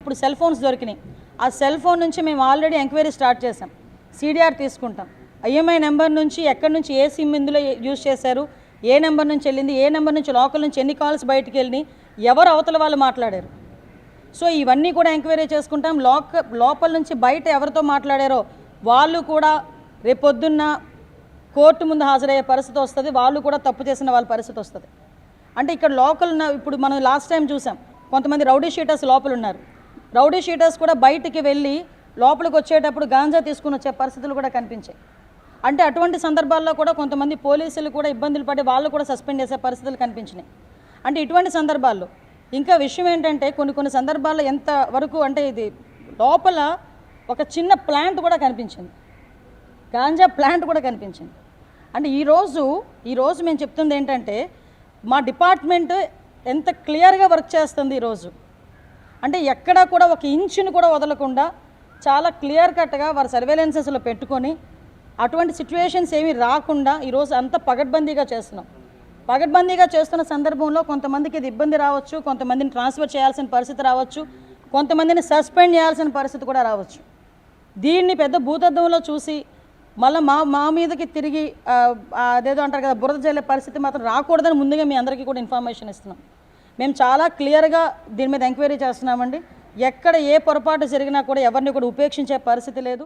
ఇప్పుడు cell phones దొరికినాయి. ఆ సెల్ ఫోన్ నుంచి మేము ఆల్రెడీ ఎంక్వైరీ స్టార్ట్ చేసాం. CDR తీసుకుంటాం. IMI నెంబర్ నుంచి ఎక్కడి నుంచి ఏ సిమ్ ఇందులో యూజ్ చేశారు, ఏ నెంబర్ నుంచి వెళ్ళింది, ఏ నెంబర్ నుంచి లోకల్ నుంచి ఎన్ని కాల్స్ బయటికి వెళ్ళినాయి, ఎవరు అవతల వాళ్ళు మాట్లాడారు. సో ఇవన్నీ కూడా ఎంక్వైరీ చేసుకుంటాం. లోపల నుంచి బయట ఎవరితో మాట్లాడారో వాళ్ళు కూడా రేపొద్దున్న కోర్టు ముందు హాజరయ్యే పరిస్థితి వస్తుంది. వాళ్ళు కూడా తప్పు చేసిన వాళ్ళ పరిస్థితి వస్తుంది. అంటే ఇక్కడ లోకల్ ఇప్పుడు మనం లాస్ట్ టైం చూసాం, కొంతమంది రౌడీ షీటర్స్ లోపల ఉన్నారు. రౌడీ షీటర్స్ కూడా బయటికి వెళ్ళి లోపలికి వచ్చేటప్పుడు గాంజా తీసుకుని వచ్చే పరిస్థితులు కూడా కనిపించాయి. అంటే అటువంటి సందర్భాల్లో కూడా కొంతమంది పోలీసులు కూడా ఇబ్బందులు పడి వాళ్ళు కూడా సస్పెండ్ చేసే పరిస్థితులు కనిపించినాయి. అంటే ఇటువంటి సందర్భాల్లో ఇంకా విషయం ఏంటంటే కొన్ని సందర్భాల్లో ఎంత వరకు అంటే ఇది లోపల ఒక చిన్న ప్లాంట్ కూడా కనిపించింది, గాంజా ప్లాంట్ కూడా కనిపించింది. అంటే ఈరోజు మేము చెప్తుంది ఏంటంటే మా డిపార్ట్మెంట్ ఎంత క్లియర్గా వర్క్ చేస్తుంది ఈరోజు. అంటే ఎక్కడా కూడా ఒక ఇంచును కూడా వదలకుండా చాలా క్లియర్ కట్గా వారి సర్వేలెన్సెస్లో పెట్టుకొని అటువంటి సిచ్యువేషన్స్ ఏమీ రాకుండా ఈరోజు అంత పగడ్బందీగా చేస్తున్నాం. పగడ్బందీగా చేస్తున్న సందర్భంలో కొంతమందికి ఇది ఇబ్బంది రావచ్చు, కొంతమందిని ట్రాన్స్ఫర్ చేయాల్సిన పరిస్థితి రావచ్చు, కొంతమందిని సస్పెండ్ చేయాల్సిన పరిస్థితి కూడా రావచ్చు. దీన్ని పెద్ద భూతద్దంలో చూసి మళ్ళీ మా మీదకి తిరిగి అదేదో అంటారు కదా బురద జల్లే పరిస్థితి మాత్రం రాకూడదని ముందుగా మీ అందరికీ కూడా ఇన్ఫర్మేషన్ ఇస్తున్నాం. మేము చాలా క్లియర్గా దీని మీద ఎంక్వైరీ చేస్తున్నామండి. ఎక్కడ ఏ పొరపాటు జరిగినా కూడా ఎవరిని కూడా ఉపేక్షించే పరిస్థితి లేదు.